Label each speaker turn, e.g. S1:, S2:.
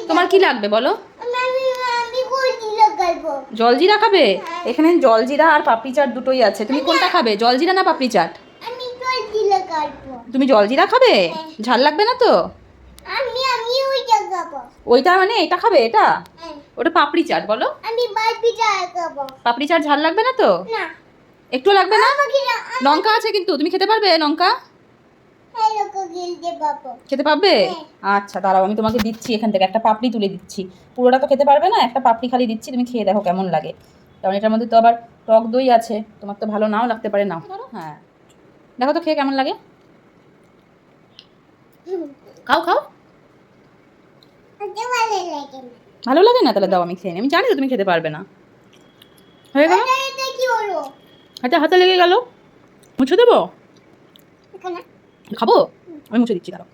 S1: তোমার কি লাগবে বলো? জলজিরা খাবে? এখানে জলজিরা আর পাপড়ি চাট দুটোই আছে, তুমি কোনটা খাবে, জলজিরা না পাপড়ি চাট? তুমি জলজিরা খাবে? ঝাল লাগবে না তো? ওইটা মানে এটা খাবে, এটা ওটা পাপড়ি চাট বলো। পাপড়ি চাট ঝাল লাগবে না তো? একটু লাগবে না? লঙ্কা আছে কিন্তু, তুমি খেতে পারবে লঙ্কা? খেতে পারবে? আচ্ছা দাঁড়াও, আমি তোমাকে দিচ্ছি এখান থেকে একটা পাপড়ি তুলে দিচ্ছি। পুরোটা তো খেতে পারবে না, একটা পাপড়ি খালি দিচ্ছি, তুমি খেয়ে দেখো কেমন লাগে। কারণ এটার মধ্যে তো আবার টক দই আছে, তোমার তো ভালো নাও লাগতে পারে, নাও। হ্যাঁ দেখো তো খেয়ে কেমন লাগে, খাও খাও। ভালো লাগে না? তাহলে দাও আমি খেয়ে নিই, আমি জানি তো তুমি খেতে পারবে না। হয়ে গেল, হাতে হাতে লেগে গেল, মুছে দেবো? খাবো? আমি মুছে দিচ্ছি, দাঁড়াও।